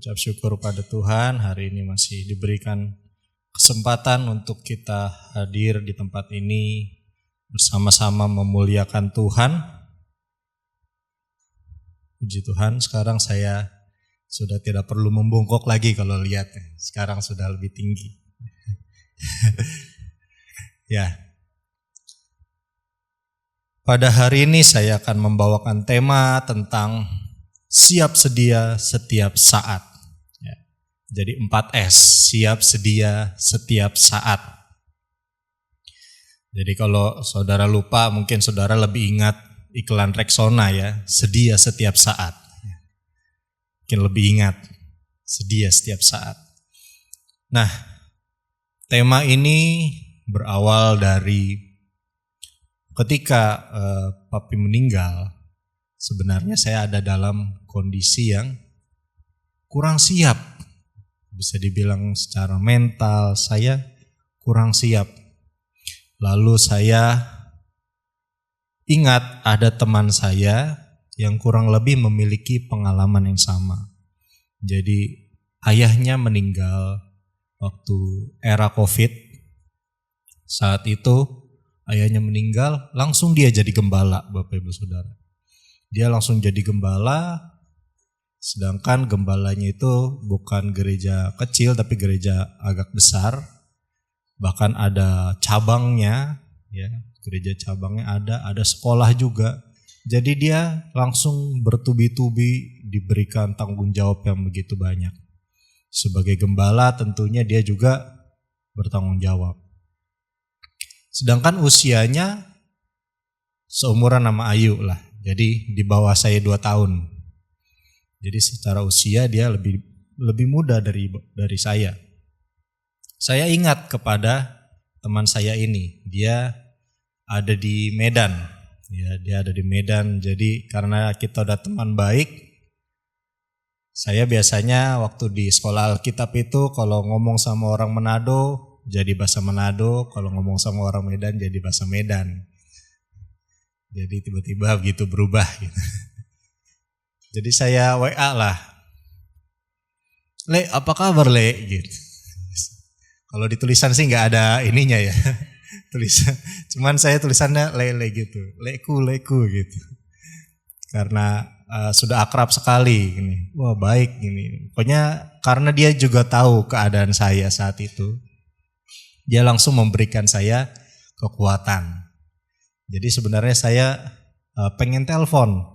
Mengucap syukur pada Tuhan, hari ini masih diberikan kesempatan untuk kita hadir di tempat ini bersama-sama memuliakan Tuhan. Puji Tuhan, sekarang saya sudah tidak perlu membongkok lagi kalau lihat. Sekarang sudah lebih tinggi. Ya. Pada hari ini saya akan membawakan tema tentang siap sedia setiap saat. Ya. Jadi 4S, siap sedia setiap saat. Jadi kalau saudara lupa, mungkin saudara lebih ingat iklan Rexona ya, sedia setiap saat. Mungkin lebih ingat, sedia setiap saat. Nah, tema ini berawal dari ketika papi meninggal. Sebenarnya saya ada dalam kondisi yang kurang siap. Bisa dibilang secara mental saya kurang siap. Lalu saya ingat ada teman saya yang kurang lebih memiliki pengalaman yang sama. Jadi ayahnya meninggal waktu era COVID. Saat itu ayahnya meninggal, langsung dia jadi gembala, Bapak Ibu Saudara. Dia langsung jadi gembala, sedangkan gembalanya itu bukan gereja kecil tapi gereja agak besar. Bahkan ada cabangnya, ya, gereja cabangnya ada sekolah juga. Jadi dia langsung bertubi-tubi diberikan tanggung jawab yang begitu banyak. Sebagai gembala tentunya dia juga bertanggung jawab. Sedangkan usianya seumuran sama Ayu lah. Jadi di bawah saya 2 tahun. Jadi secara usia dia lebih muda dari saya. Saya ingat kepada teman saya ini. Dia ada di Medan. Ya, dia ada di Medan. Jadi karena kita udah teman baik, saya biasanya waktu di sekolah Alkitab itu kalau ngomong sama orang Manado jadi bahasa Manado, kalau ngomong sama orang Medan jadi bahasa Medan. Jadi tiba-tiba begitu berubah gitu. Jadi saya WA lah. Le, apa kabar Le? Gitu. Kalau di tulisan sih nggak ada ininya ya. Tulisan, cuman saya tulisannya Le gitu. Leku gitu. Karena sudah akrab sekali gini. Wah, baik gini. Pokoknya karena dia juga tahu keadaan saya saat itu. Dia langsung memberikan saya kekuatan. Jadi sebenarnya saya pengen telepon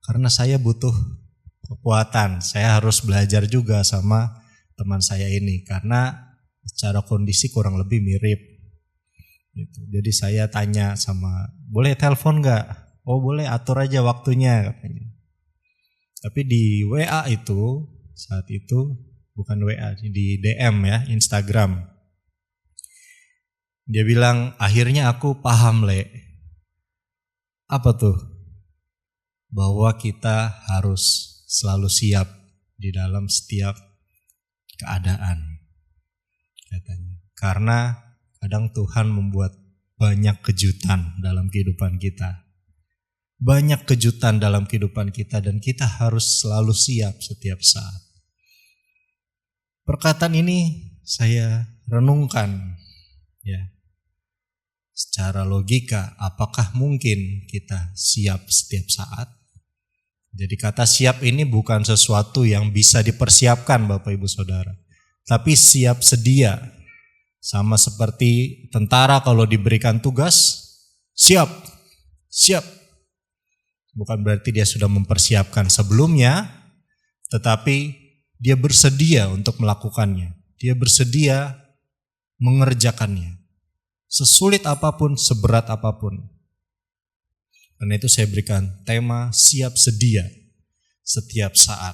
karena saya butuh kekuatan. Saya harus belajar juga sama teman saya ini karena secara kondisi kurang lebih mirip. Gitu. Jadi saya tanya sama, boleh telepon nggak? Oh boleh, atur aja waktunya katanya. Tapi di WA itu saat itu bukan WA, di DM ya, Instagram. Dia bilang, akhirnya aku paham Le. Apa tuh? Bahwa kita harus selalu siap di dalam setiap keadaan, katanya. Karena kadang Tuhan membuat banyak kejutan dalam kehidupan kita. Banyak kejutan dalam kehidupan kita dan kita harus selalu siap setiap saat. Perkataan ini saya renungkan ya. Secara logika, apakah mungkin kita siap setiap saat? Jadi kata siap ini bukan sesuatu yang bisa dipersiapkan Bapak Ibu Saudara. Tapi siap sedia. Sama seperti tentara kalau diberikan tugas, siap. Bukan berarti dia sudah mempersiapkan sebelumnya, tetapi dia bersedia untuk melakukannya. Dia bersedia mengerjakannya. Sesulit apapun, seberat apapun. Karena itu saya berikan tema siap sedia setiap saat.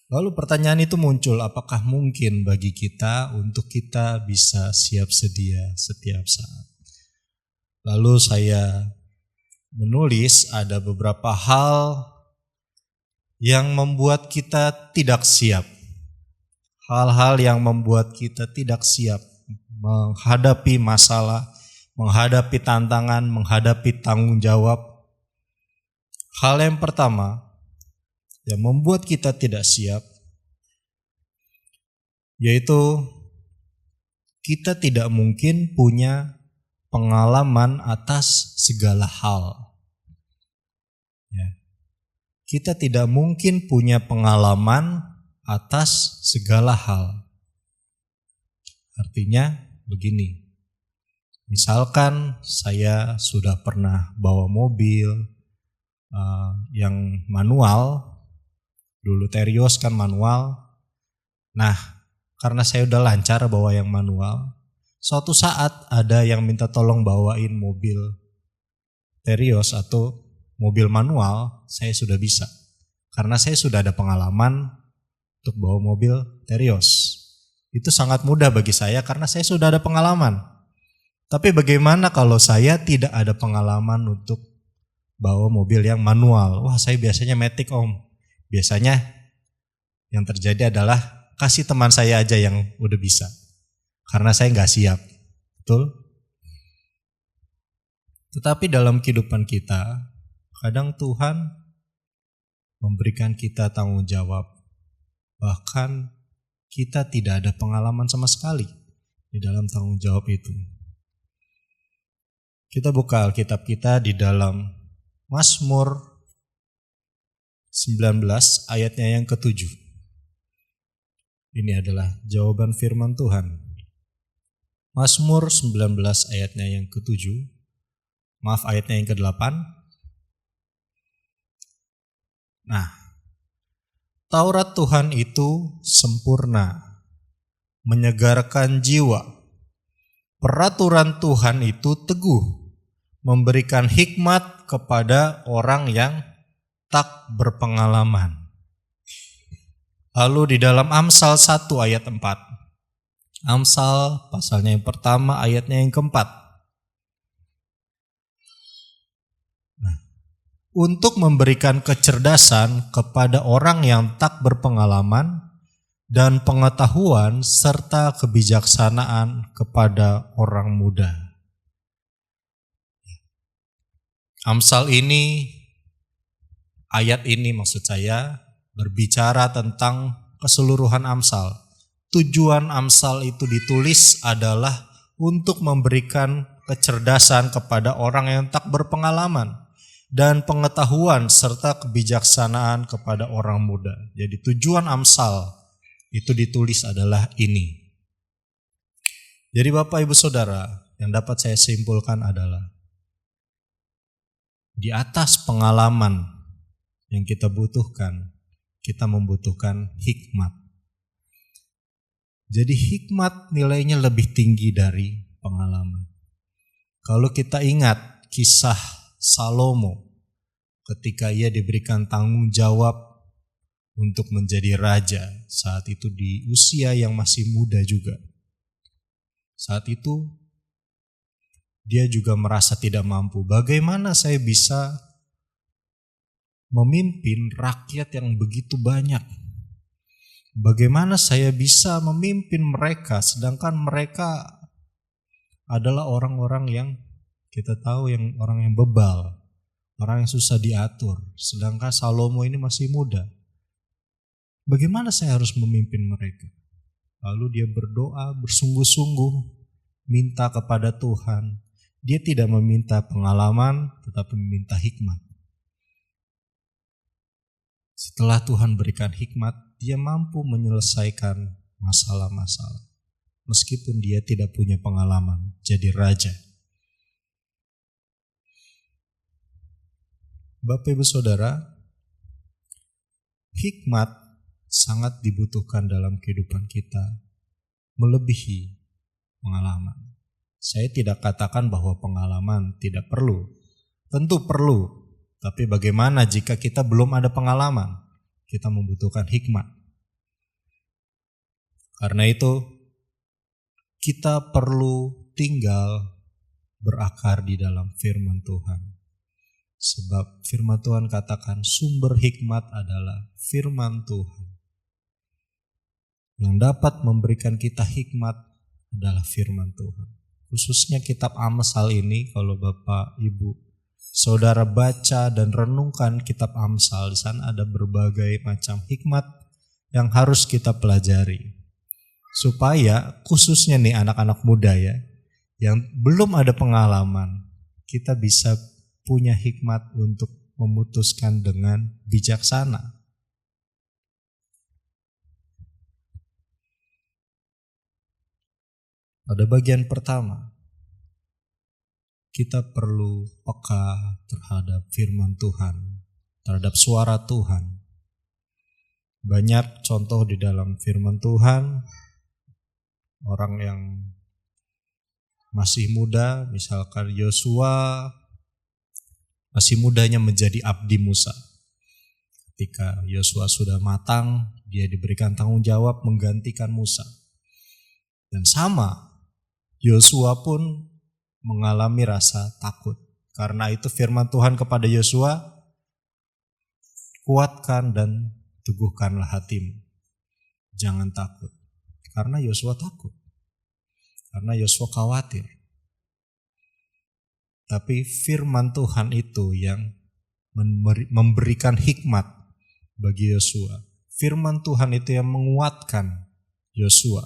Lalu pertanyaan itu muncul, apakah mungkin bagi kita untuk kita bisa siap sedia setiap saat? Lalu saya menulis ada beberapa hal yang membuat kita tidak siap. Hal-hal yang membuat kita tidak siap menghadapi masalah, menghadapi tantangan, menghadapi tanggung jawab. Hal yang pertama, yang membuat kita tidak siap, yaitu kita tidak mungkin punya pengalaman atas segala hal. Ya. Kita tidak mungkin punya pengalaman atas segala hal. Artinya begini, misalkan saya sudah pernah bawa mobil yang manual, dulu Terios kan manual. Nah, karena saya udah lancar bawa yang manual, suatu saat ada yang minta tolong bawain mobil Terios atau mobil manual, saya sudah bisa. Karena saya sudah ada pengalaman untuk bawa mobil Terios. Itu sangat mudah bagi saya karena saya sudah ada pengalaman. Tapi bagaimana kalau saya tidak ada pengalaman untuk bawa mobil yang manual? Wah, saya biasanya matic om. Biasanya yang terjadi adalah kasih teman saya aja yang udah bisa. Karena saya nggak siap. Betul? Tetapi dalam kehidupan kita, kadang Tuhan memberikan kita tanggung jawab. Bahkan kita tidak ada pengalaman sama sekali di dalam tanggung jawab itu. Kita buka Alkitab kita di dalam Mazmur 19 ayatnya yang ke-7. Ini adalah jawaban firman Tuhan. Mazmur 19 ayatnya yang ke-7. Maaf, ayatnya yang ke-8. Nah, Taurat Tuhan itu sempurna, menyegarkan jiwa. Peraturan Tuhan itu teguh, memberikan hikmat kepada orang yang tak berpengalaman. Lalu di dalam Amsal 1 ayat 4. Amsal pasalnya yang pertama ayatnya yang keempat. Untuk memberikan kecerdasan kepada orang yang tak berpengalaman dan pengetahuan serta kebijaksanaan kepada orang muda. Amsal ini, ayat ini maksud saya, berbicara tentang keseluruhan Amsal. Tujuan Amsal itu ditulis adalah untuk memberikan kecerdasan kepada orang yang tak berpengalaman dan pengetahuan serta kebijaksanaan kepada orang muda. Jadi tujuan Amsal itu ditulis adalah ini. Jadi Bapak Ibu Saudara, yang dapat saya simpulkan adalah di atas pengalaman yang kita butuhkan, kita membutuhkan hikmat. Jadi hikmat nilainya lebih tinggi dari pengalaman. Kalau kita ingat kisah Salomo ketika ia diberikan tanggung jawab untuk menjadi raja, saat itu di usia yang masih muda juga. Saat itu dia juga merasa tidak mampu. Bagaimana saya bisa memimpin rakyat yang begitu banyak? Bagaimana saya bisa memimpin mereka sedangkan mereka adalah orang-orang yang kita tahu yang orang yang bebal, orang yang susah diatur, sedangkan Salomo ini masih muda. Bagaimana saya harus memimpin mereka? Lalu dia berdoa bersungguh-sungguh, minta kepada Tuhan. Dia tidak meminta pengalaman, tetapi meminta hikmat. Setelah Tuhan berikan hikmat, dia mampu menyelesaikan masalah-masalah. Meskipun dia tidak punya pengalaman jadi raja. Bapak Ibu Saudara, hikmat sangat dibutuhkan dalam kehidupan kita, melebihi pengalaman. Saya tidak katakan bahwa pengalaman tidak perlu, tentu perlu, tapi bagaimana jika kita belum ada pengalaman? Kita membutuhkan hikmat. Karena itu, kita perlu tinggal berakar di dalam firman Tuhan. Sebab firman Tuhan katakan sumber hikmat adalah firman Tuhan. Yang dapat memberikan kita hikmat adalah firman Tuhan. Khususnya kitab Amsal ini, kalau Bapak Ibu saudara baca dan renungkan kitab Amsal, di sana ada berbagai macam hikmat yang harus kita pelajari. Supaya khususnya nih anak-anak muda ya, yang belum ada pengalaman, kita bisa punya hikmat untuk memutuskan dengan bijaksana. Pada bagian pertama, kita perlu peka terhadap firman Tuhan, terhadap suara Tuhan. Banyak contoh di dalam firman Tuhan, orang yang masih muda, misalkan Yosua, masih mudanya menjadi abdi Musa. Ketika Yosua sudah matang, dia diberikan tanggung jawab menggantikan Musa. Dan sama, Yosua pun mengalami rasa takut. Karena itu firman Tuhan kepada Yosua, kuatkan dan teguhkanlah hatimu. Jangan takut. Karena Yosua takut. Karena Yosua khawatir. Tapi firman Tuhan itu yang memberikan hikmat bagi Yosua. Firman Tuhan itu yang menguatkan Yosua.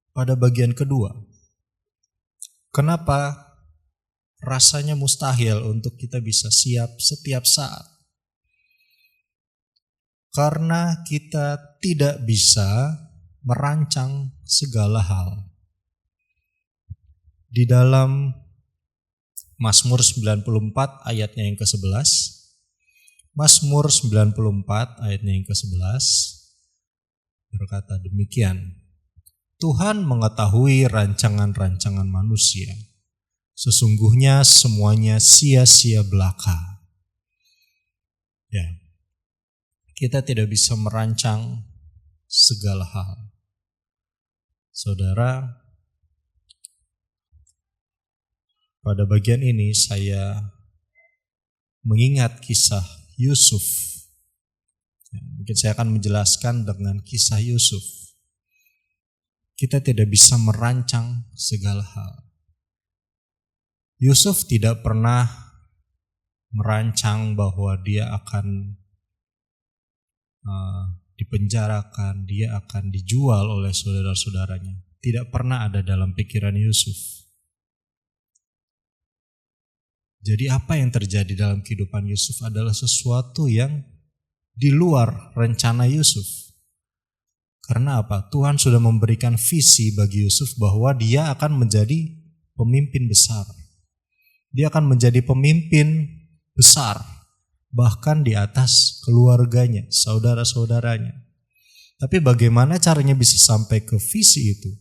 Pada bagian kedua, kenapa rasanya mustahil untuk kita bisa siap setiap saat? Karena kita tidak bisa merancang segala hal. Di dalam Mazmur 94 ayatnya yang ke-11, Mazmur 94 ayatnya yang ke-11 berkata demikian, Tuhan mengetahui rancangan-rancangan manusia, sesungguhnya semuanya sia-sia belaka. Ya, kita tidak bisa merancang segala hal. Saudara, pada bagian ini saya mengingat kisah Yusuf. Ya, mungkin saya akan menjelaskan dengan kisah Yusuf. Kita tidak bisa merancang segala hal. Yusuf tidak pernah merancang bahwa dia akan dipenjarakan, dia akan dijual oleh saudara-saudaranya. Tidak pernah ada dalam pikiran Yusuf. Jadi apa yang terjadi dalam kehidupan Yusuf adalah sesuatu yang di luar rencana Yusuf. Karena apa? Tuhan sudah memberikan visi bagi Yusuf bahwa dia akan menjadi pemimpin besar. Dia akan menjadi pemimpin besar, bahkan di atas keluarganya, saudara-saudaranya. Tapi bagaimana caranya bisa sampai ke visi itu?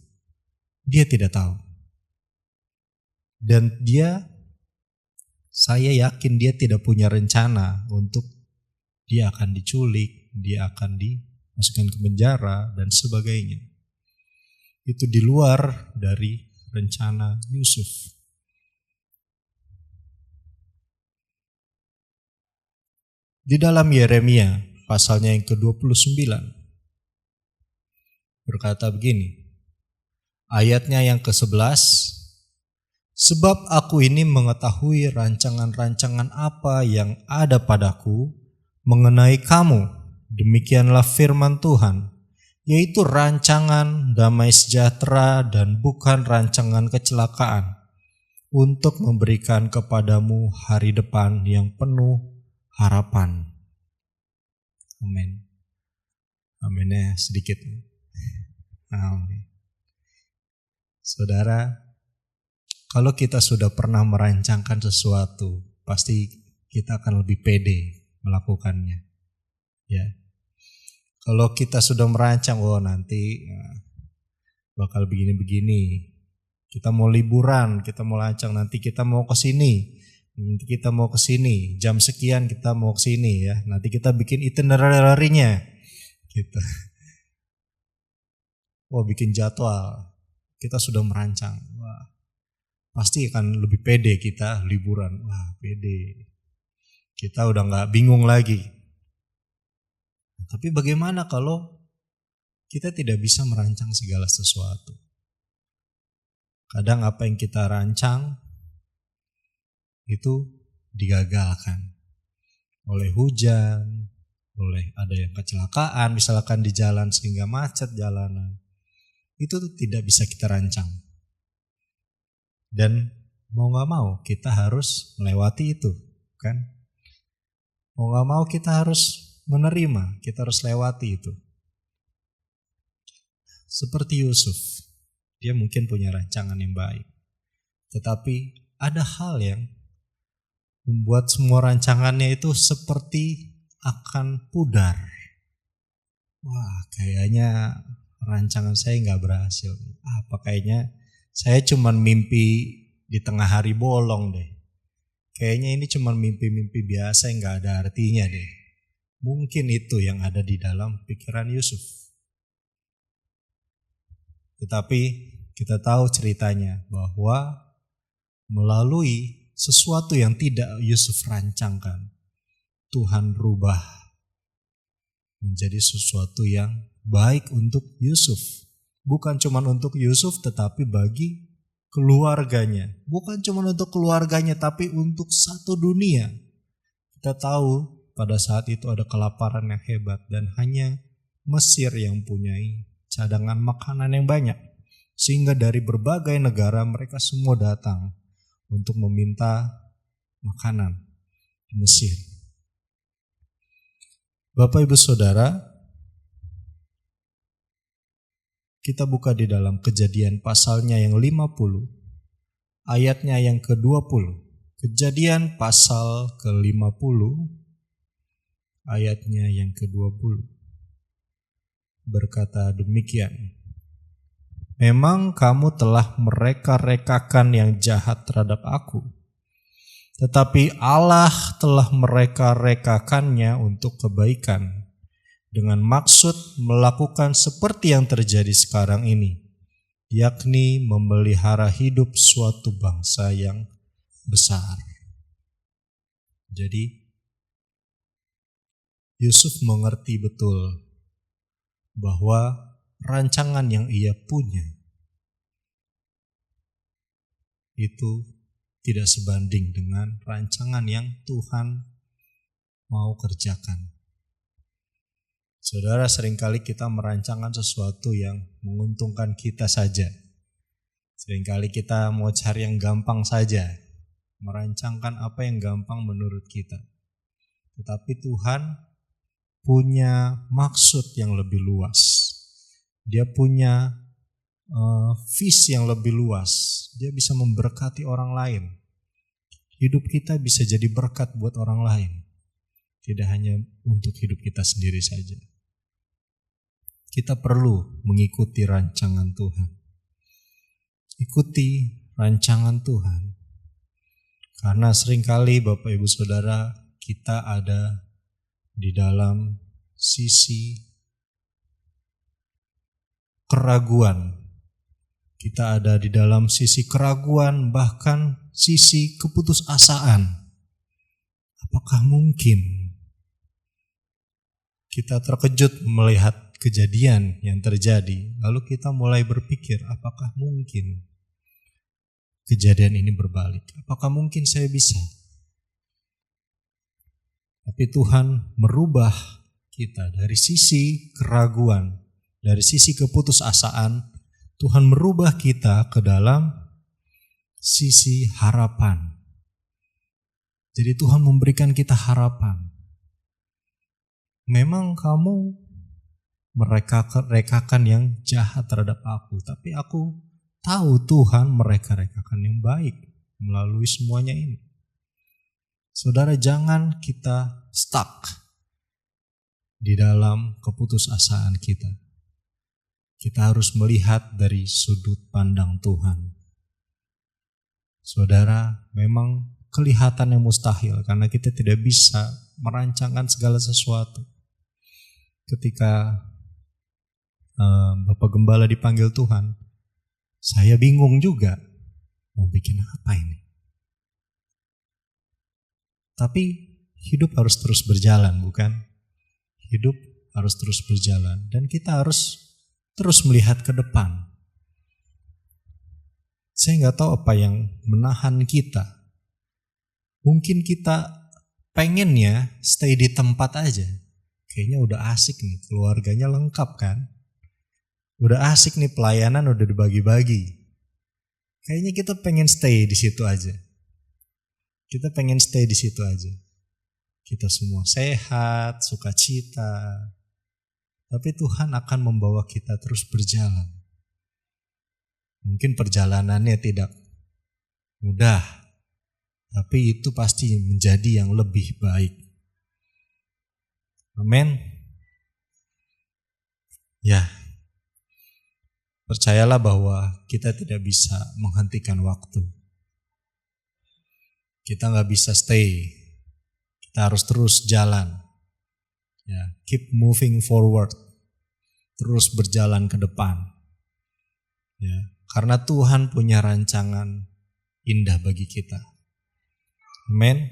Dia tidak tahu. Dan saya yakin dia tidak punya rencana untuk dia akan diculik, dia akan dimasukkan ke penjara, dan sebagainya. Itu di luar dari rencana Yusuf. Di dalam Yeremia pasalnya yang ke-29 berkata begini, ayatnya yang ke-11, sebab aku ini mengetahui rancangan-rancangan apa yang ada padaku mengenai kamu, demikianlah firman Tuhan, yaitu rancangan damai sejahtera dan bukan rancangan kecelakaan, untuk memberikan kepadamu hari depan yang penuh harapan. Amin. Aminnya sedikit. Amin. Saudara, kalau kita sudah pernah merancangkan sesuatu, pasti kita akan lebih pede melakukannya. Ya. Kalau kita sudah merancang, nanti bakal begini-begini. Kita mau liburan, kita mau rancang, nanti kita mau ke sini. Nanti kita mau ke sini, jam sekian kita mau ke sini ya. Nanti kita bikin itinerary-nya. Gitu. Bikin jadwal. Kita sudah merancang. Wah, pasti akan lebih pede kita liburan. Wah, pede. Kita udah gak bingung lagi. Tapi bagaimana kalau kita tidak bisa merancang segala sesuatu? Kadang apa yang kita rancang itu digagalkan oleh hujan, oleh ada yang kecelakaan misalkan di jalan sehingga macet jalanan. Itu tuh tidak bisa kita rancang. Dan mau gak mau kita harus melewati itu, kan? Mau gak mau kita harus menerima, kita harus lewati itu. Seperti Yusuf, dia mungkin punya rancangan yang baik. Tetapi ada hal yang membuat semua rancangannya itu seperti akan pudar. Wah, kayaknya rancangan saya gak berhasil. Kayaknya saya cuman mimpi di tengah hari bolong deh. Kayaknya ini cuman mimpi-mimpi biasa yang gak ada artinya deh. Mungkin itu yang ada di dalam pikiran Yusuf. Tetapi kita tahu ceritanya bahwa melalui sesuatu yang tidak Yusuf rancangkan, Tuhan rubah menjadi sesuatu yang baik untuk Yusuf. Bukan cuma untuk Yusuf tetapi bagi keluarganya. Bukan cuma untuk keluarganya tapi untuk satu dunia. Kita tahu pada saat itu ada kelaparan yang hebat dan hanya Mesir yang mempunyai cadangan makanan yang banyak. Sehingga dari berbagai negara mereka semua datang untuk meminta makanan di Mesir. Bapak Ibu Saudara, kita buka di dalam Kejadian pasalnya yang 50, ayatnya yang ke-20. Kejadian pasal ke-50, ayatnya yang ke-20. Berkata demikian, memang kamu telah mereka-rekakan yang jahat terhadap aku, tetapi Allah telah mereka-rekakannya untuk kebaikan, dengan maksud melakukan seperti yang terjadi sekarang ini, yakni memelihara hidup suatu bangsa yang besar. Jadi, Yusuf mengerti betul bahwa rancangan yang ia punya itu tidak sebanding dengan rancangan yang Tuhan mau kerjakan. Saudara, seringkali kita merancangkan sesuatu yang menguntungkan kita saja. Seringkali kita mau cari yang gampang saja, merancangkan apa yang gampang menurut kita. Tetapi Tuhan punya maksud yang lebih luas. Dia punya visi yang lebih luas. Dia bisa memberkati orang lain. Hidup kita bisa jadi berkat buat orang lain. Tidak hanya untuk hidup kita sendiri saja. Kita perlu mengikuti rancangan Tuhan. Ikuti rancangan Tuhan. Karena seringkali Bapak Ibu Saudara, kita ada di dalam sisi keraguan. Kita ada di dalam sisi keraguan, bahkan sisi keputusasaan. Apakah mungkin? Kita terkejut melihat kejadian yang terjadi, lalu kita mulai berpikir, apakah mungkin kejadian ini berbalik? Apakah mungkin saya bisa? Tapi Tuhan merubah kita dari sisi keraguan, dari sisi keputusasaan. Tuhan merubah kita ke dalam sisi harapan. Jadi Tuhan memberikan kita harapan. Memang kamu mereka-rekakan yang jahat terhadap aku, tapi aku tahu Tuhan mereka-rekakan yang baik melalui semuanya ini. Saudara, jangan kita stuck di dalam keputusasaan kita. Kita harus melihat dari sudut pandang Tuhan. Saudara, memang kelihatan yang mustahil karena kita tidak bisa merancangkan segala sesuatu. Ketika Bapak Gembala dipanggil Tuhan, saya bingung juga mau bikin apa ini. Tapi hidup harus terus berjalan, bukan? Hidup harus terus berjalan dan kita harus terus melihat ke depan. Saya nggak tahu apa yang menahan kita Mungkin kita pengennya stay di tempat aja. Kayaknya udah asik nih, keluarganya lengkap kan. Udah asik nih, pelayanan udah dibagi-bagi. Kayaknya kita pengen stay di situ aja. Kita pengen stay di situ aja. Kita semua sehat, sukacita. Tapi Tuhan akan membawa kita terus berjalan. Mungkin perjalanannya tidak mudah, tapi itu pasti menjadi yang lebih baik. Amin. Ya, percayalah bahwa kita tidak bisa menghentikan waktu. Kita nggak bisa stay. Kita harus terus jalan. Ya, keep moving forward. Terus berjalan ke depan. Ya, karena Tuhan punya rancangan indah bagi kita. Amin.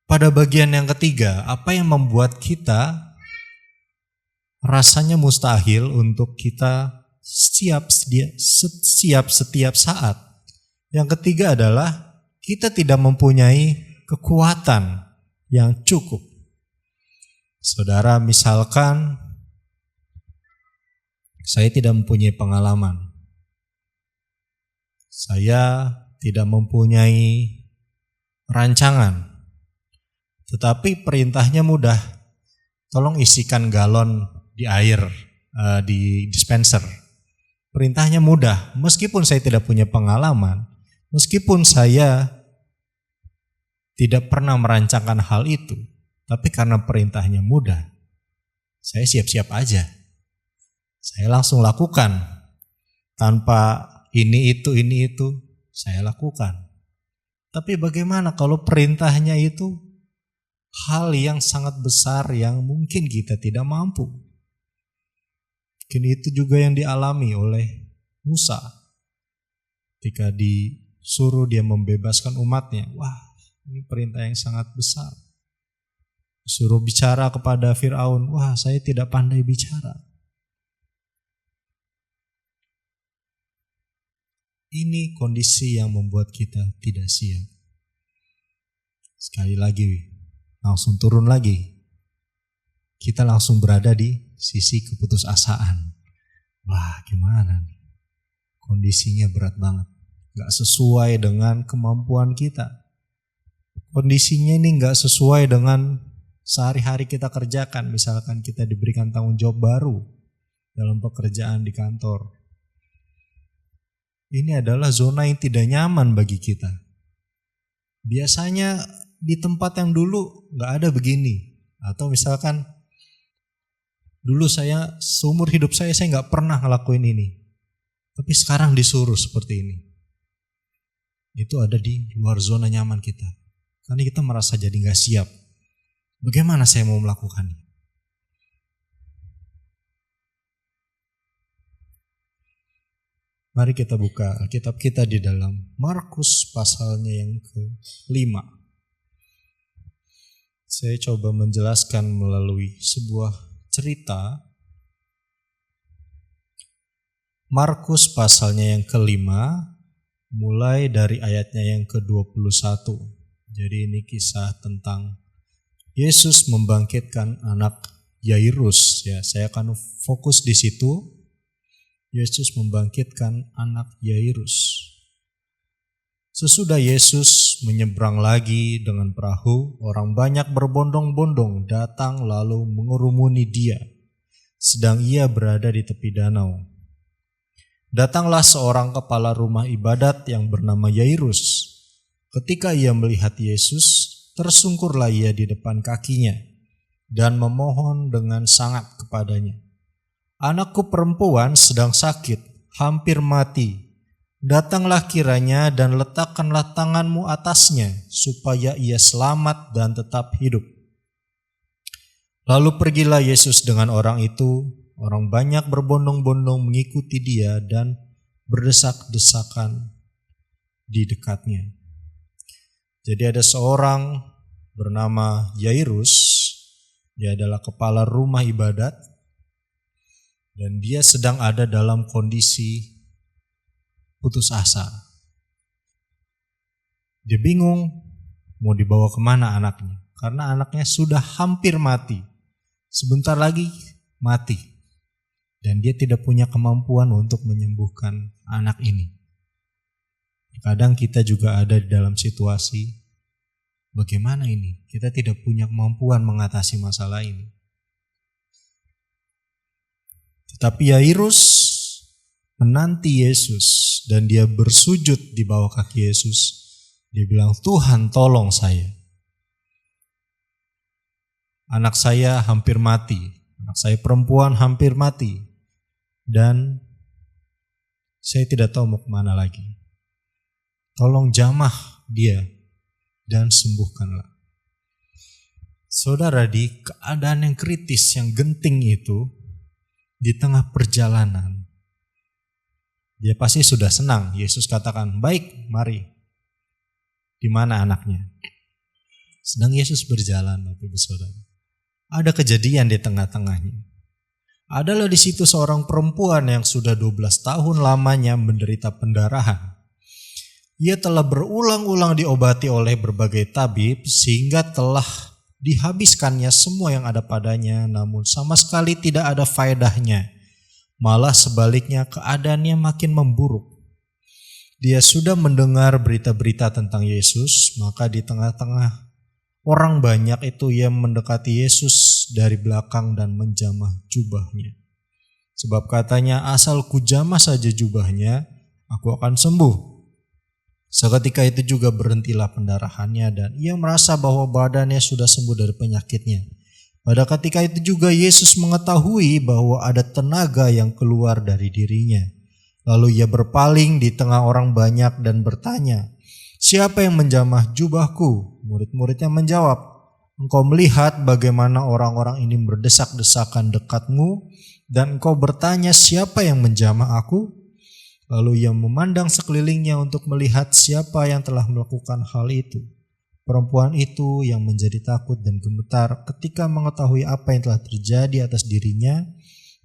Pada bagian yang ketiga, apa yang membuat kita rasanya mustahil untuk kita siap setiap saat. Yang ketiga adalah kita tidak mempunyai kekuatan yang cukup. Saudara, misalkan saya tidak mempunyai pengalaman. Saya tidak mempunyai rancangan. Tetapi perintahnya mudah. Tolong isikan galon di air, di dispenser. Perintahnya mudah. Meskipun saya tidak punya pengalaman, meskipun saya tidak pernah merancangkan hal itu, tapi karena perintahnya mudah, saya siap-siap aja. Saya langsung lakukan. Tanpa ini itu, saya lakukan. Tapi bagaimana kalau perintahnya itu hal yang sangat besar yang mungkin kita tidak mampu? Mungkin itu juga yang dialami oleh Musa. Ketika disuruh dia membebaskan umatnya. Wah, ini perintah yang sangat besar. Suruh bicara kepada Firaun. Wah, saya tidak pandai bicara. Ini kondisi yang membuat kita tidak siap. Sekali lagi, langsung turun lagi. Kita langsung berada di sisi keputusasaan. Wah, gimana nih? Kondisinya berat banget. Gak sesuai dengan kemampuan kita. Kondisinya ini gak sesuai dengan sehari-hari kita kerjakan. Misalkan kita diberikan tanggung jawab baru dalam pekerjaan di kantor. Ini adalah zona yang tidak nyaman bagi kita. Biasanya di tempat yang dulu gak ada begini. Atau misalkan dulu saya, seumur hidup saya gak pernah ngelakuin ini. Tapi sekarang disuruh seperti ini. Itu ada di luar zona nyaman kita. Karena kita merasa jadi gak siap. Bagaimana saya mau melakukannya? Mari kita buka Alkitab kita di dalam Markus pasalnya yang ke-5. Saya coba menjelaskan melalui sebuah cerita. Markus pasalnya yang ke-5, mulai dari ayatnya yang ke-21. Jadi ini kisah tentang Yesus membangkitkan anak Yairus. Ya, saya akan fokus di situ. Yesus membangkitkan anak Yairus. Sesudah Yesus menyeberang lagi dengan perahu, orang banyak berbondong-bondong datang lalu mengerumuni dia, sedang ia berada di tepi danau. Datanglah seorang kepala rumah ibadat yang bernama Yairus. Ketika ia melihat Yesus, tersungkurlah ia di depan kakinya dan memohon dengan sangat kepadanya. Anakku perempuan sedang sakit, hampir mati. Datanglah kiranya dan letakkanlah tanganmu atasnya, supaya ia selamat dan tetap hidup. Lalu pergilah Yesus dengan orang itu. Orang banyak berbondong-bondong mengikuti dia dan berdesak-desakan di dekatnya. Jadi ada seorang bernama Yairus, dia adalah kepala rumah ibadat, dan dia sedang ada dalam kondisi putus asa. Dia bingung mau dibawa kemana anaknya. Karena anaknya sudah hampir mati. Sebentar lagi mati. Dan dia tidak punya kemampuan untuk menyembuhkan anak ini. Kadang kita juga ada di dalam situasi, bagaimana ini? Kita tidak punya kemampuan mengatasi masalah ini. Tetapi Yairus menanti Yesus dan dia bersujud di bawah kaki Yesus. Dia bilang, Tuhan tolong saya. Anak saya hampir mati. Anak saya perempuan hampir mati. Dan saya tidak tahu mau kemana lagi. Tolong jamah dia dan sembuhkanlah. Saudara, di keadaan yang kritis, yang genting itu, di tengah perjalanan, dia pasti sudah senang. Yesus katakan, baik, mari. Di mana anaknya? Sedang Yesus berjalan, Bapak Ibu Saudara. Ada kejadian di tengah-tengahnya. Adalah di situ seorang perempuan yang sudah 12 tahun lamanya menderita pendarahan. Ia telah berulang-ulang diobati oleh berbagai tabib sehingga telah dihabiskannya semua yang ada padanya, namun sama sekali tidak ada faedahnya. Malah sebaliknya keadaannya makin memburuk. Dia sudah mendengar berita-berita tentang Yesus, maka di tengah-tengah orang banyak itu ia mendekati Yesus dari belakang dan menjamah jubahnya. Sebab katanya, asal kujamah saja jubahnya, aku akan sembuh. Seketika itu juga berhentilah pendarahannya dan ia merasa bahwa badannya sudah sembuh dari penyakitnya. Pada ketika itu juga Yesus mengetahui bahwa ada tenaga yang keluar dari dirinya. Lalu ia berpaling di tengah orang banyak dan bertanya, siapa yang menjamah jubahku? Murid-muridnya menjawab, engkau melihat bagaimana orang-orang ini berdesak-desakan dekatmu dan engkau bertanya siapa yang menjamah aku? Lalu ia memandang sekelilingnya untuk melihat siapa yang telah melakukan hal itu. Perempuan itu yang menjadi takut dan gemetar ketika mengetahui apa yang telah terjadi atas dirinya,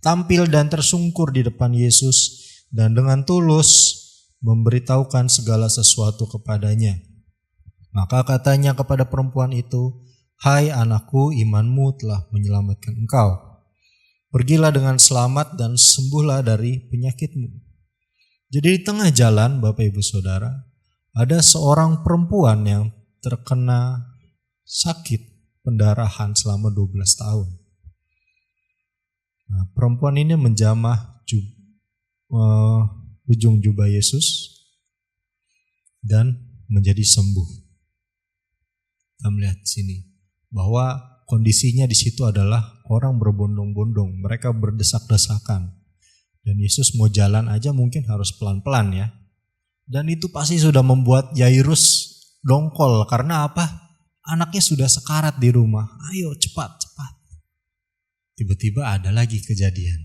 tampil dan tersungkur di depan Yesus dan dengan tulus memberitahukan segala sesuatu kepadanya. Maka katanya kepada perempuan itu, hai anakku, imanmu telah menyelamatkan engkau. Pergilah dengan selamat dan sembuhlah dari penyakitmu. Jadi di tengah jalan, Bapak Ibu Saudara, ada seorang perempuan yang terkena sakit pendarahan selama 12 tahun. Nah, perempuan ini menjamah ujung jubah Yesus dan menjadi sembuh. Kita melihat sini bahwa kondisinya di situ adalah orang berbondong-bondong, mereka berdesak-desakan. Dan Yesus mau jalan aja mungkin harus pelan-pelan ya. Dan itu pasti sudah membuat Yairus dongkol. Karena apa? Anaknya sudah sekarat di rumah. Ayo cepat. Tiba-tiba ada lagi kejadian.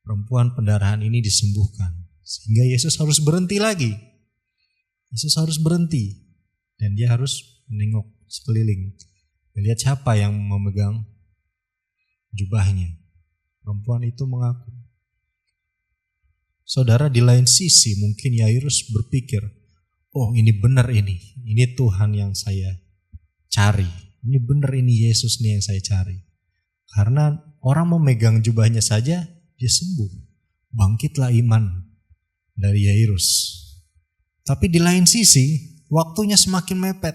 Perempuan pendarahan ini disembuhkan. Sehingga Yesus harus berhenti lagi. Yesus harus berhenti. Dan dia harus menengok sekeliling. Lihat siapa yang memegang jubahnya. Perempuan itu mengaku. Saudara, di lain sisi mungkin Yairus berpikir, oh ini benar ini Tuhan yang saya cari. Ini benar ini Yesus nih yang saya cari. Karena orang memegang jubahnya saja, dia sembuh. Bangkitlah iman dari Yairus. Tapi di lain sisi, waktunya semakin mepet.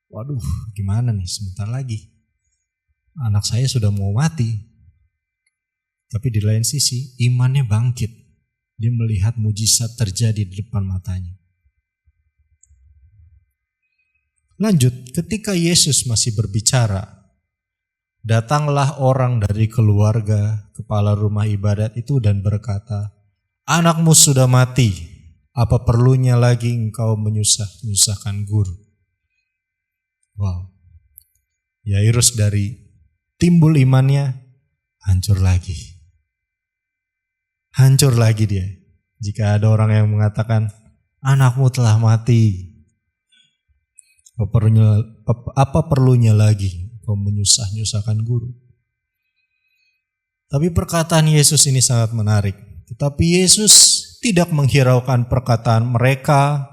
Waduh, gimana nih sebentar lagi. Anak saya sudah mau mati. Tapi di lain sisi, imannya bangkit. Dia melihat mujizat terjadi di depan matanya. Lanjut, ketika Yesus masih berbicara, datanglah orang dari keluarga kepala rumah ibadat itu dan berkata, anakmu sudah mati, apa perlunya lagi engkau menyusahkan guru? Wow, Yairus dari timbul imannya, hancur lagi dia. Jika ada orang yang mengatakan, anakmu telah mati, apa perlunya lagi kau menyusahkan guru? Tapi perkataan Yesus ini sangat menarik. Tetapi Yesus tidak menghiraukan perkataan mereka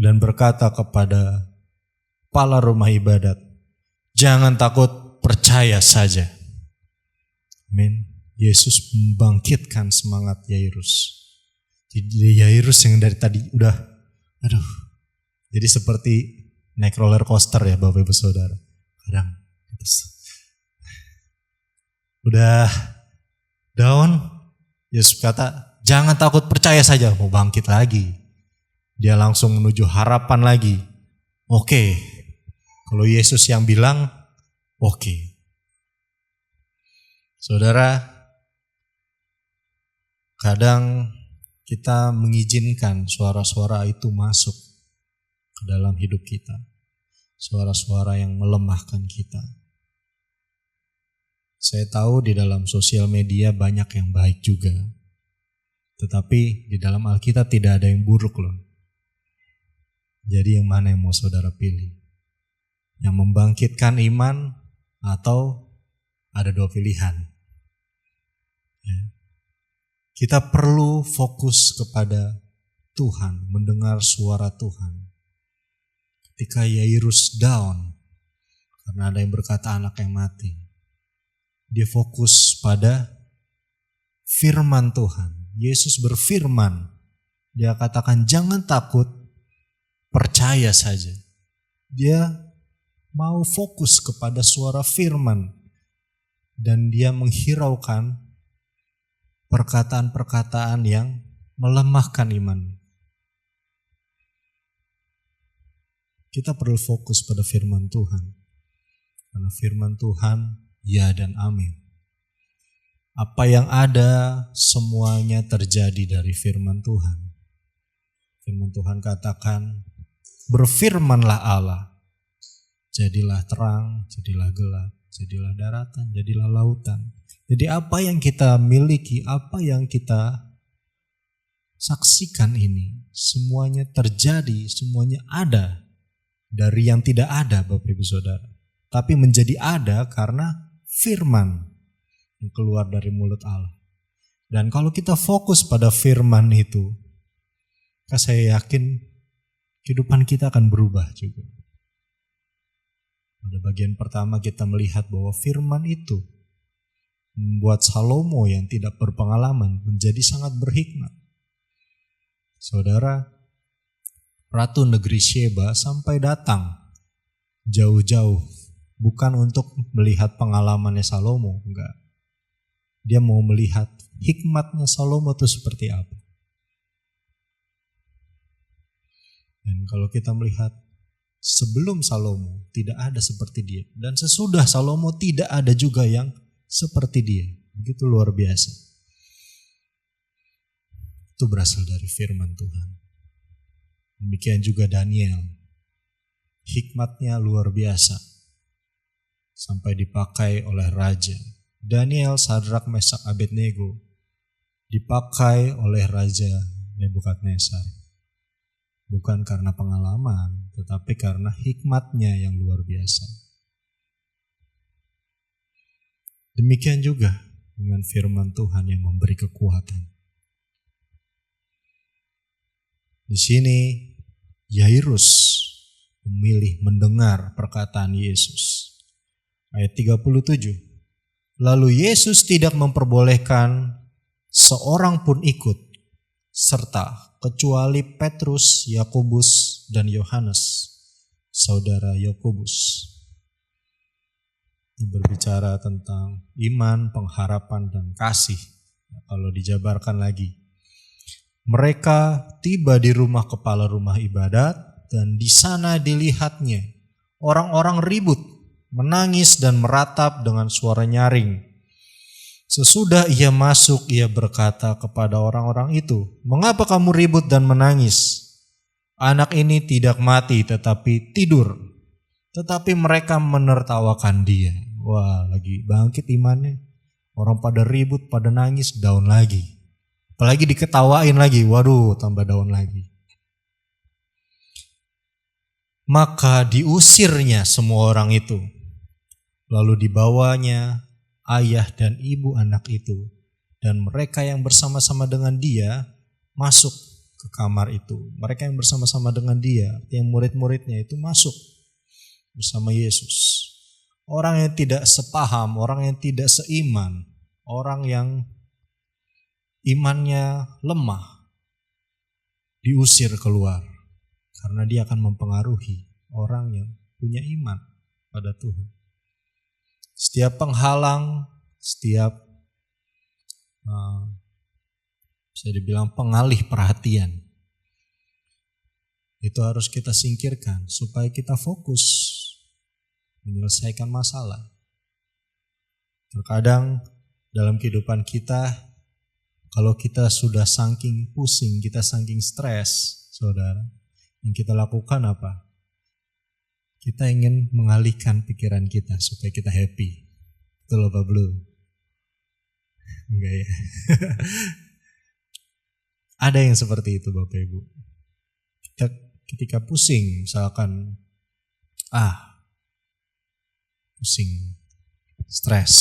dan berkata kepada kepala rumah ibadat, "Jangan takut, percaya saja." Amin. Yesus membangkitkan semangat Yairus. Jadi Yairus yang dari tadi udah, jadi seperti naik roller coaster ya Bapak Ibu Saudara. Kadang udah down, Yesus kata, "Jangan takut, percaya saja." Mau bangkit lagi. Dia langsung menuju harapan lagi. Oke, kalau Yesus yang bilang, oke. Saudara, kadang kita mengizinkan suara-suara itu masuk ke dalam hidup kita. Suara-suara yang melemahkan kita. Saya tahu di dalam sosial media banyak yang baik juga. Tetapi di dalam Alkitab tidak ada yang buruk loh. Jadi yang mana yang mau saudara pilih? Yang membangkitkan iman atau ada dua pilihan? Ya. Kita perlu fokus kepada Tuhan, mendengar suara Tuhan. Ketika Yairus down, karena ada yang berkata anak yang mati, dia fokus pada firman Tuhan. Yesus berfirman, dia katakan jangan takut, percaya saja. Dia mau fokus kepada suara firman dan dia menghiraukan perkataan-perkataan yang melemahkan iman. Kita perlu fokus pada firman Tuhan. Karena firman Tuhan ya dan amin. Apa yang ada semuanya terjadi dari firman Tuhan. Firman Tuhan katakan, berfirmanlah Allah, jadilah terang, jadilah gelap, jadilah daratan, jadilah lautan. Jadi apa yang kita miliki, apa yang kita saksikan ini, semuanya terjadi, semuanya ada dari yang tidak ada Bapak Ibu Saudara. Tapi menjadi ada karena firman yang keluar dari mulut Allah. Dan kalau kita fokus pada firman itu, saya yakin kehidupan kita akan berubah juga. Pada bagian pertama kita melihat bahwa firman itu membuat Salomo yang tidak berpengalaman menjadi sangat berhikmat. Saudara, Ratu Negeri Sheba sampai datang jauh-jauh, bukan untuk melihat pengalamannya Salomo, enggak. Dia mau melihat hikmatnya Salomo itu seperti apa. Dan kalau kita melihat sebelum Salomo tidak ada seperti dia, dan sesudah Salomo tidak ada juga yang seperti dia. Begitu luar biasa. Itu berasal dari firman Tuhan. Demikian juga Daniel. Hikmatnya luar biasa. Sampai dipakai oleh raja. Daniel, Sadrak, Mesak, Abednego dipakai oleh Raja Nebukadnezar. Bukan karena pengalaman, tetapi karena hikmatnya yang luar biasa. Demikian juga dengan firman Tuhan yang memberi kekuatan. Di sini Yairus memilih mendengar perkataan Yesus. Ayat 37. Lalu Yesus tidak memperbolehkan seorang pun ikut, serta kecuali Petrus, Yakobus, dan Yohanes, saudara Yakobus. Ini berbicara tentang iman, pengharapan, dan kasih. Kalau dijabarkan lagi, mereka tiba di rumah kepala rumah ibadat, dan di sana dilihatnya orang-orang ribut, menangis dan meratap dengan suara nyaring. Sesudah ia masuk, ia berkata kepada orang-orang itu, "Mengapa kamu ribut dan menangis? Anak ini tidak mati tetapi tidur." Tetapi mereka menertawakan dia. Wah, lagi bangkit imannya. Orang pada ribut, pada nangis, down lagi. Apalagi diketawain lagi, waduh tambah down lagi. Maka diusirnya semua orang itu. Lalu dibawanya ayah dan ibu anak itu dan mereka yang bersama-sama dengan dia masuk ke kamar itu. Mereka yang bersama-sama dengan dia, yang murid-muridnya itu masuk bersama Yesus. Orang yang tidak sepaham, orang yang tidak seiman, orang yang imannya lemah, diusir keluar. Karena dia akan mempengaruhi orang yang punya iman pada Tuhan. Setiap penghalang, setiap bisa dibilang pengalih perhatian, itu harus kita singkirkan supaya kita fokus menyelesaikan masalah. Terkadang dalam kehidupan kita, kalau kita sudah saking pusing, kita saking stres, saudara, yang kita lakukan apa? Kita ingin mengalihkan pikiran kita supaya kita happy. Betul apa belum? Enggak ya? Ada yang seperti itu Bapak Ibu. Kita ketika pusing, misalkan pusing, stres,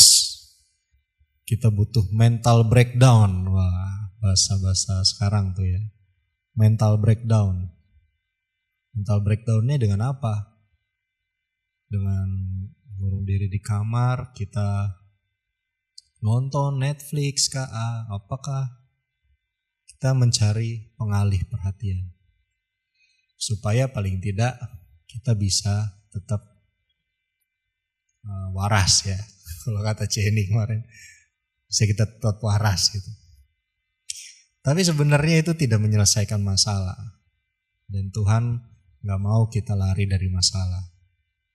kita butuh mental breakdown. Wah, bahasa-bahasa sekarang tuh ya. Mental breakdown. Mental breakdown-nya dengan apa? Dengan mengurung diri di kamar, kita nonton Netflix apakah kita mencari pengalih perhatian supaya paling tidak kita bisa tetap waras ya. Kalau kata Jenny kemarin, bisa kita tetap waras gitu. Tapi sebenarnya itu tidak menyelesaikan masalah, dan Tuhan gak mau kita lari dari masalah.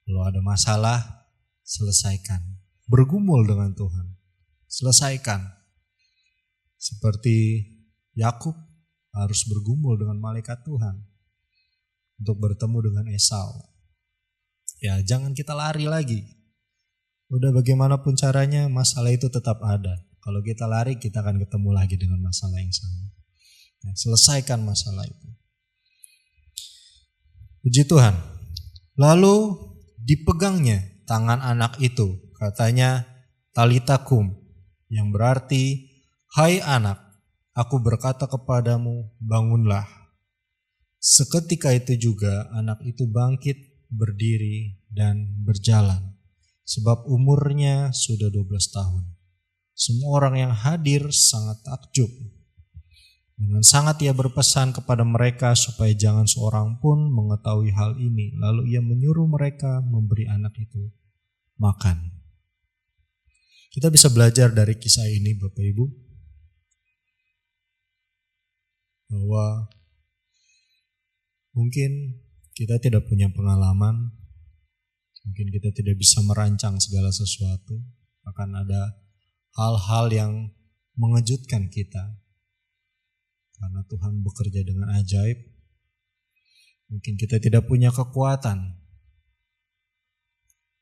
Kalau ada masalah, selesaikan. Bergumul dengan Tuhan, selesaikan. Seperti Yakub harus bergumul dengan malaikat Tuhan untuk bertemu dengan Esau. Ya, jangan kita lari lagi. Udah bagaimanapun caranya, masalah itu tetap ada. Kalau kita lari, kita akan ketemu lagi dengan masalah yang sama. Ya, selesaikan masalah itu. Puji Tuhan. Lalu dipegangnya tangan anak itu, katanya Talita kum, yang berarti, hai anak, aku berkata kepadamu, bangunlah. Seketika itu juga anak itu bangkit, berdiri, dan berjalan. Sebab umurnya sudah 12 tahun. Semua orang yang hadir sangat takjub. Dengan sangat ia berpesan kepada mereka supaya jangan seorang pun mengetahui hal ini. Lalu ia menyuruh mereka memberi anak itu makan. Kita bisa belajar dari kisah ini Bapak Ibu, bahwa mungkin kita tidak punya pengalaman, mungkin kita tidak bisa merancang segala sesuatu, akan ada hal-hal yang mengejutkan kita karena Tuhan bekerja dengan ajaib. Mungkin kita tidak punya kekuatan,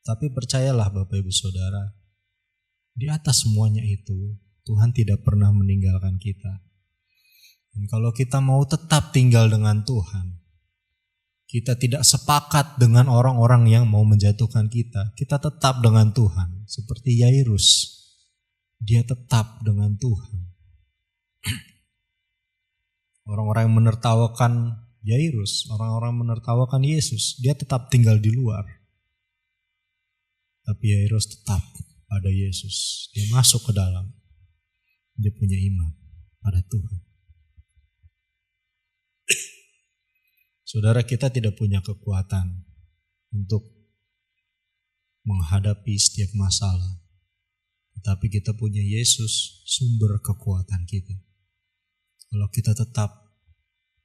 tapi percayalah Bapak Ibu Saudara, di atas semuanya itu Tuhan tidak pernah meninggalkan kita. Dan kalau kita mau tetap tinggal dengan Tuhan, kita tidak sepakat dengan orang-orang yang mau menjatuhkan kita, kita tetap dengan Tuhan. Seperti Yairus, dia tetap dengan Tuhan. Orang-orang yang menertawakan Yairus, orang-orang menertawakan Yesus, dia tetap tinggal di luar. Tapi Yairus tetap pada Yesus, dia masuk ke dalam. Dia punya iman pada Tuhan. Saudara, kita tidak punya kekuatan untuk menghadapi setiap masalah. Tetapi kita punya Yesus, sumber kekuatan kita. Kalau kita tetap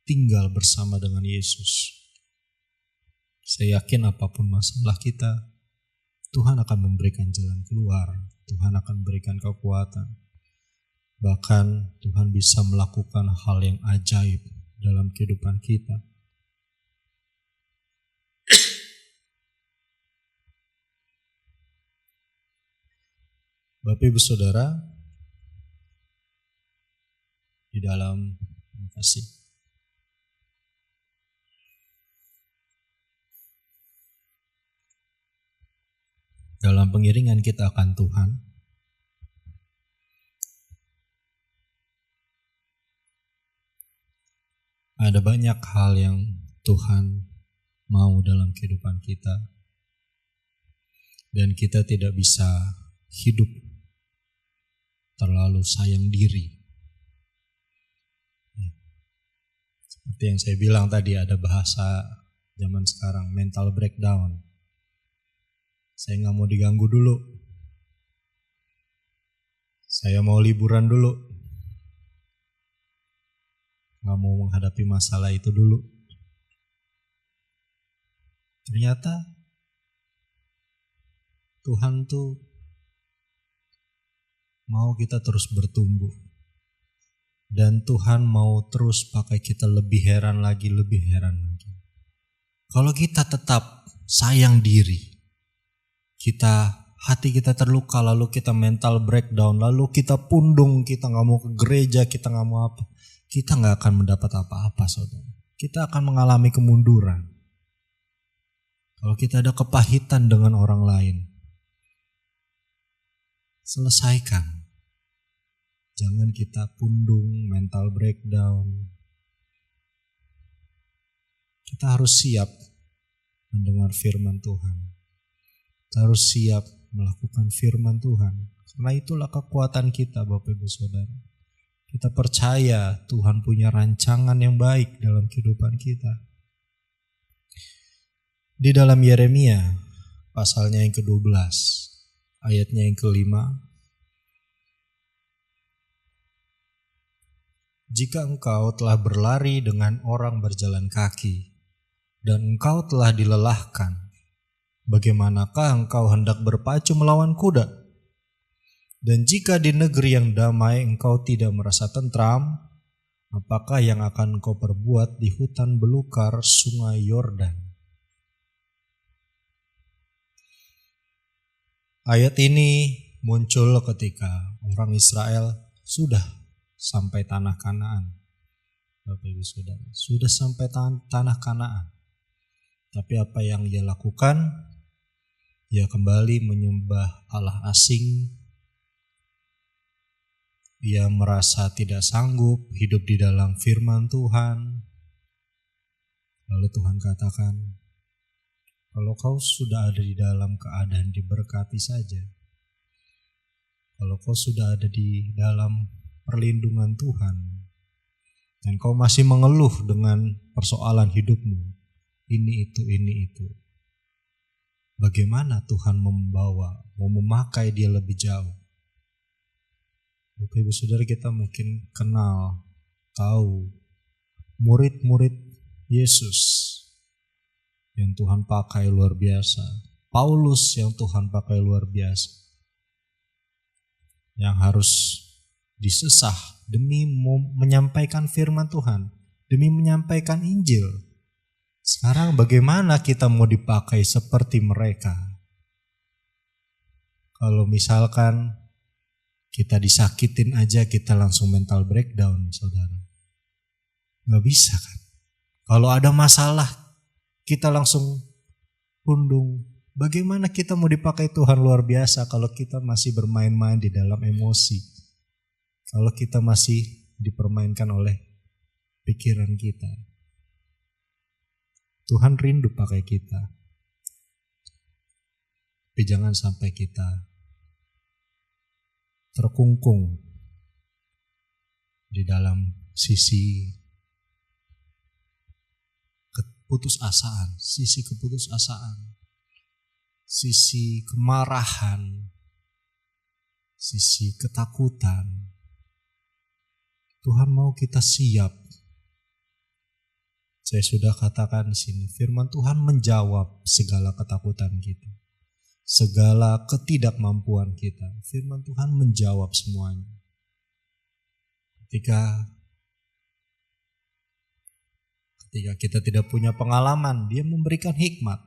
tinggal bersama dengan Yesus, saya yakin apapun masalah kita, Tuhan akan memberikan jalan keluar. Tuhan akan memberikan kekuatan. Bahkan Tuhan bisa melakukan hal yang ajaib dalam kehidupan kita. Bapak Ibu Saudara, di dalam dalam pengiringan kita akan Tuhan, Ada banyak hal yang Tuhan mau dalam kehidupan kita, dan kita tidak bisa hidup terlalu sayang diri. Seperti yang saya bilang tadi, ada bahasa zaman sekarang, mental breakdown. Saya nggak mau diganggu dulu. Saya mau liburan dulu. Nggak mau menghadapi masalah itu dulu. Ternyata Tuhan tuh mau kita terus bertumbuh. Dan Tuhan mau terus pakai kita lebih heran lagi. Kalau kita tetap sayang diri, hati kita terluka, lalu kita mental breakdown, lalu kita pundung, kita gak mau ke gereja, kita gak mau apa, kita gak akan mendapat apa-apa, saudara. Kita akan mengalami kemunduran. Kalau kita ada kepahitan dengan orang lain, selesaikan. Jangan kita pundung, mental breakdown. Kita harus siap mendengar firman Tuhan. Kita harus siap melakukan firman Tuhan. Karena itulah kekuatan kita, Bapak Ibu Saudara. Kita percaya Tuhan punya rancangan yang baik dalam kehidupan kita. Di dalam Yeremia, pasalnya yang ke-12, ayatnya yang ke-5. Jika engkau telah berlari dengan orang berjalan kaki, dan engkau telah dilelahkan, bagaimanakah engkau hendak berpacu melawan kuda? Dan jika di negeri yang damai engkau tidak merasa tentram, apakah yang akan engkau perbuat di hutan belukar sungai Yordan? Ayat ini muncul ketika orang Israel sudah sampai tanah Kanaan. Bapak Ibu Saudara, sudah sampai tanah Kanaan. Tapi apa yang ia lakukan? Ia kembali menyembah Allah asing. Ia merasa tidak sanggup hidup di dalam firman Tuhan. Lalu Tuhan katakan, kalau kau sudah ada di dalam keadaan diberkati saja, kalau kau sudah ada di dalam perlindungan Tuhan, dan kau masih mengeluh dengan persoalan hidupmu, ini itu, bagaimana Tuhan mau memakai dia lebih jauh? Bapak Ibu Saudara, kita mungkin tahu murid-murid Yesus yang Tuhan pakai luar biasa, Paulus yang Tuhan pakai luar biasa, yang harus disesah demi menyampaikan firman Tuhan, demi menyampaikan Injil. Sekarang bagaimana kita mau dipakai seperti mereka? Kalau misalkan kita disakitin aja kita langsung mental breakdown, saudara. Gak bisa kan? Kalau ada masalah kita langsung pundung. Bagaimana kita mau dipakai Tuhan luar biasa kalau kita masih bermain-main di dalam emosi? Kalau kita masih dipermainkan oleh pikiran kita. Tuhan rindu pakai kita. Tapi jangan sampai kita terkungkung di dalam sisi keputusasaan, sisi kemarahan, sisi ketakutan. Tuhan mau kita siap. Saya sudah katakan di sini, firman Tuhan menjawab segala ketakutan kita, segala ketidakmampuan kita. Firman Tuhan menjawab semuanya. Ketika kita tidak punya pengalaman, Dia memberikan hikmat.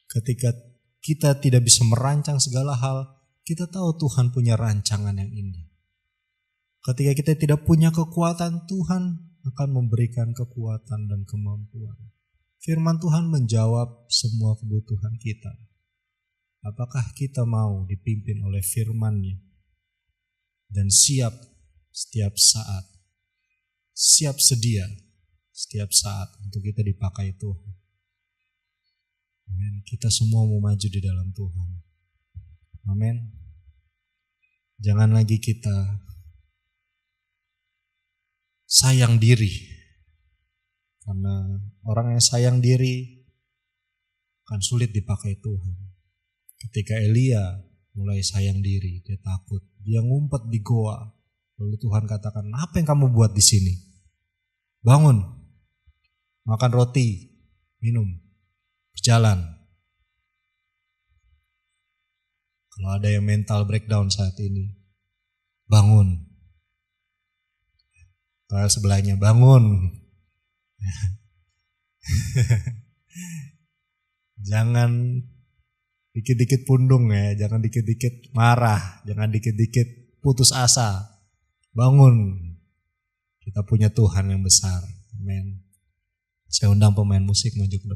Ketika kita tidak bisa merancang segala hal, kita tahu Tuhan punya rancangan yang indah. Ketika kita tidak punya kekuatan, Tuhan akan memberikan kekuatan dan kemampuan. Firman Tuhan menjawab semua kebutuhan kita. Apakah kita mau dipimpin oleh firman-Nya dan siap setiap saat, siap sedia setiap saat untuk kita dipakai Tuhan. Amin. Kita semua mau maju di dalam Tuhan. Amin. Jangan lagi kita sayang diri. Karena orang yang sayang diri akan sulit dipakai Tuhan. Ketika Elia mulai sayang diri, dia takut, dia ngumpet di goa. Lalu Tuhan katakan, apa yang kamu buat di sini? Bangun, makan roti, minum, berjalan. Kalau ada yang mental breakdown saat ini, bangun. Kalau sebelahnya, bangun. Jangan dikit-dikit pundung ya, jangan dikit-dikit marah, jangan dikit-dikit putus asa. Bangun. Kita punya Tuhan yang besar. Amin. Saya undang pemain musik maju ke depan.